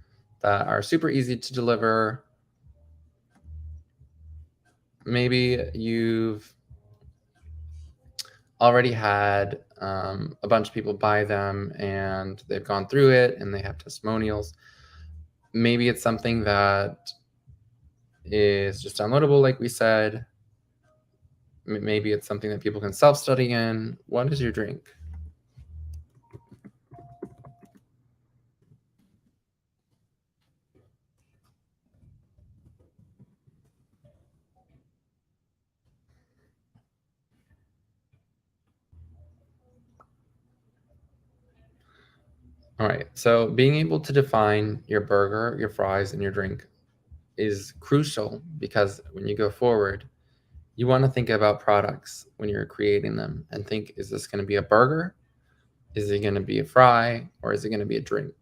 that are super easy to deliver? Maybe you've already had a bunch of people buy them and they've gone through it and they have testimonials. Maybe it's something that is just downloadable, like we said. Maybe it's something that people can self-study in. What is your drink? All right, so being able to define your burger, your fries, and your drink is crucial, because when you go forward, you want to think about products when you're creating them and think, is this going to be a burger? Is it going to be a fry? Or is it going to be a drink?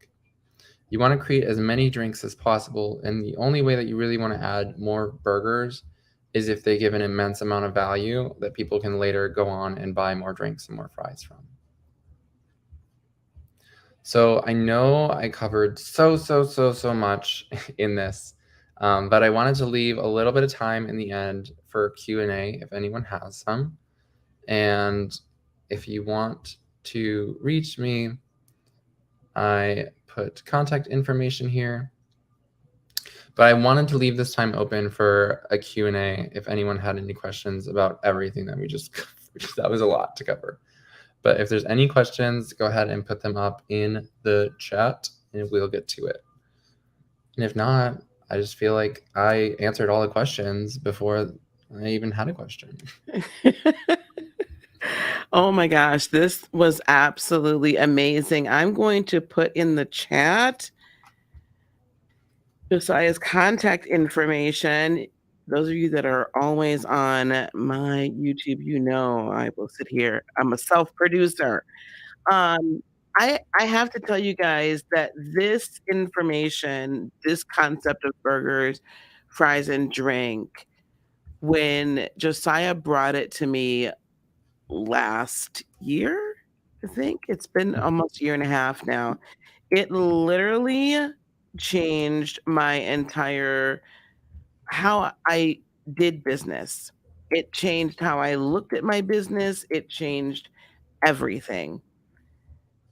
You want to create as many drinks as possible, and the only way that you really want to add more burgers is if they give an immense amount of value that people can later go on and buy more drinks and more fries from. So I know I covered so much in this, but I wanted to leave a little bit of time in the end for Q&A if anyone has some. And if you want to reach me, I put contact information here. But I wanted to leave this time open for a Q&A if anyone had any questions about everything that we just covered. That was a lot to cover. But if there's any questions, go ahead and put them up in the chat and we'll get to it. And if not, I just feel like I answered all the questions before I even had a question. Oh my gosh, this was absolutely amazing. I'm going to put in the chat Josiah's contact information. Those of you that are always on my YouTube, you know I will sit here. I'm a self-producer. Um, I have to tell you guys that this information, this concept of burgers, fries, and drink, when Josiah brought it to me last year, I think it's been almost a year and a half now. It literally changed my entire how I did business. It changed how I looked at my business. It changed everything.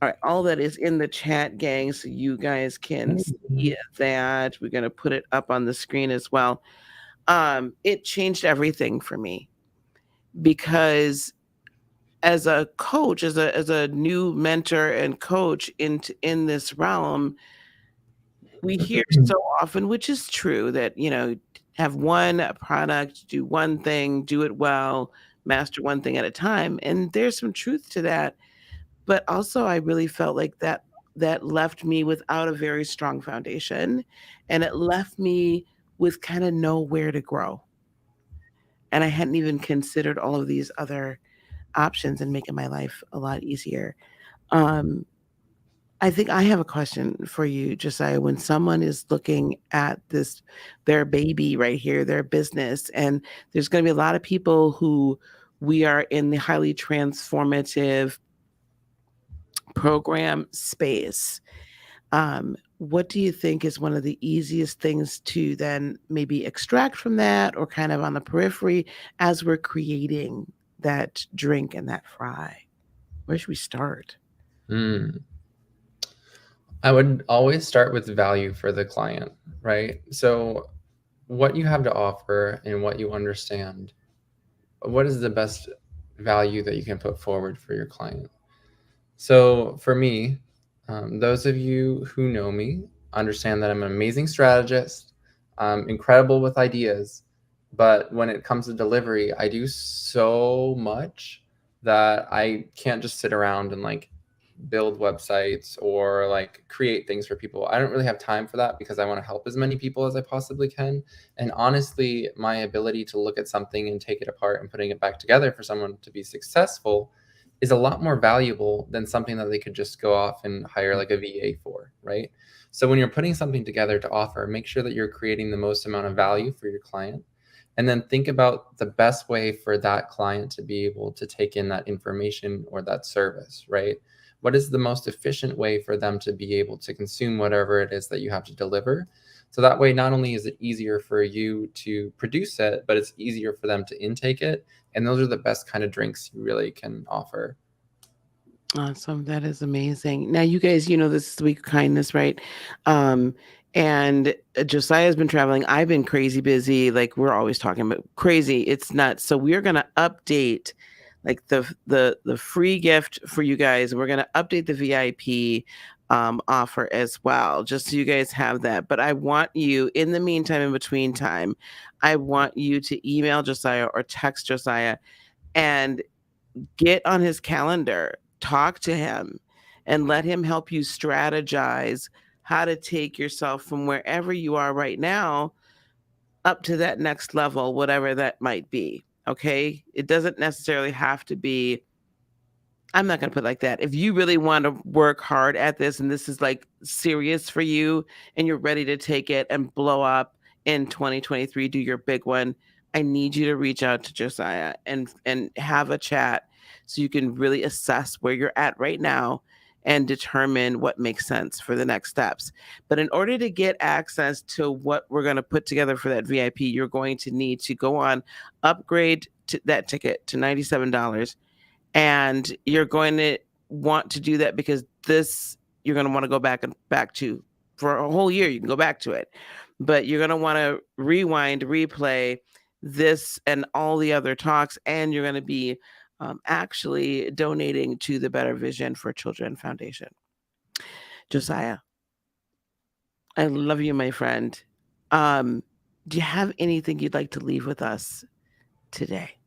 All right, all that is in the chat, gang, so you guys can see that. We're gonna put it up on the screen as well. It changed everything for me because as a coach, as a new mentor and coach in this realm, we hear so often, which is true, that have one product, do one thing, do it well, master one thing at a time, and there's some truth to that. But also, I really felt like that left me without a very strong foundation, and it left me with kind of nowhere to grow. And I hadn't even considered all of these other options and making my life a lot easier. Um, I think I have a question for you, Josiah. When someone is looking at their baby right here, their business, and there's going to be a lot of people who we are in the highly transformative program space. What do you think is one of the easiest things to then maybe extract from that, or kind of on the periphery as we're creating that drink and that fry? Where should we start? I would always start with value for the client, right? So what you have to offer and what you understand, what is the best value that you can put forward for your client? So for me, those of you who know me understand that I'm an amazing strategist, incredible with ideas, But when it comes to delivery, I do so much that I can't just sit around and like build websites or like create things for people. I don't really have time for that because I want to help as many people as I possibly can. And honestly, my ability to look at something and take it apart and putting it back together for someone to be successful is a lot more valuable than something that they could just go off and hire like a VA for, right? So when you're putting something together to offer, make sure that you're creating the most amount of value for your client. And then think about the best way for that client to be able to take in that information or that service, right? What is the most efficient way for them to be able to consume whatever it is that you have to deliver? So that way, not only is it easier for you to produce it, but it's easier for them to intake it. And those are the best kind of drinks you really can offer. Awesome. That is amazing. Now, you guys, this is the week of kindness, right? And Josiah's been traveling. I've been crazy busy. Like we're always talking about crazy. It's nuts. So we're gonna update like the free gift for you guys. We're gonna update the VIP offer as well, just so you guys have that. But I want you, in the meantime, in between time, I want you to email Josiah or text Josiah and get on his calendar, talk to him, and let him help you strategize how to take yourself from wherever you are right now up to that next level, whatever that might be. Okay. It doesn't necessarily have to be, I'm not going to put it like that. If you really want to work hard at this and this is like serious for you and you're ready to take it and blow up in 2023, do your big one, I need you to reach out to Josiah and have a chat so you can really assess where you're at right now and determine what makes sense for the next steps. But in order to get access to what we're going to put together for that VIP, you're going to need to go on, upgrade to that ticket to $97. And you're going to want to do that because you're going to want to go back to for a whole year. You can go back to it, but you're going to want to rewind, replay this and all the other talks. And you're going to be actually donating to the Better Vision for Children Foundation. Josiah, I love you, my friend. Do you have anything you'd like to leave with us today?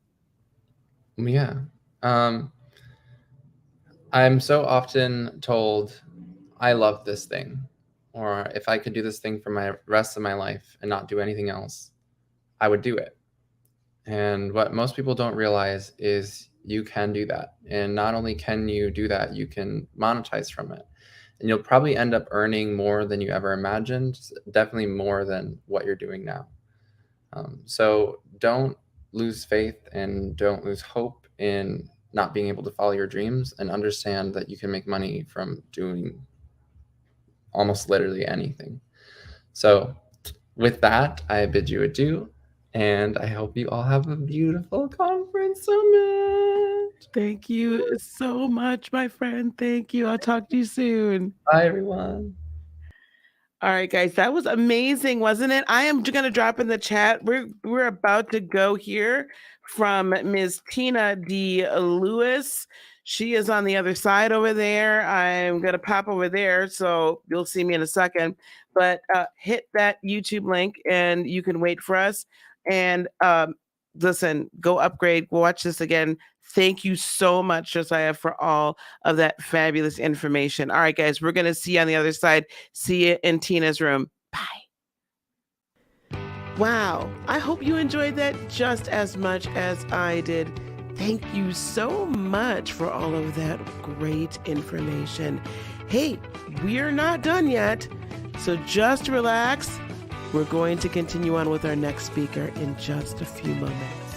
Yeah. I'm so often told I love this thing, or if I could do this thing for my rest of my life and not do anything else, I would do it. And what most people don't realize is you can do that. And not only can you do that, you can monetize from it. And you'll probably end up earning more than you ever imagined, definitely more than what you're doing now. So don't lose faith and don't lose hope in not being able to follow your dreams, and understand that you can make money from doing almost literally anything. So with that, I bid you adieu, and I hope you all have a beautiful conference summit. Thank you so much, my friend. Thank you. I'll talk to you soon. Bye, everyone. All right, guys, that was amazing, wasn't it? I am going to drop in the chat. We're about to go here from Ms. Tina D. Lewis. She is on the other side over there. I'm going to pop over there, so you'll see me in a second. But hit that YouTube link, and you can wait for us. And listen, go upgrade. Go watch this again. Thank you so much, Josiah, for all of that fabulous information. All right, guys, we're going to see you on the other side. See you in Tina's room. Bye. Wow. I hope you enjoyed that just as much as I did. Thank you so much for all of that great information. Hey, we're not done yet, so just relax. We're going to continue on with our next speaker in just a few moments.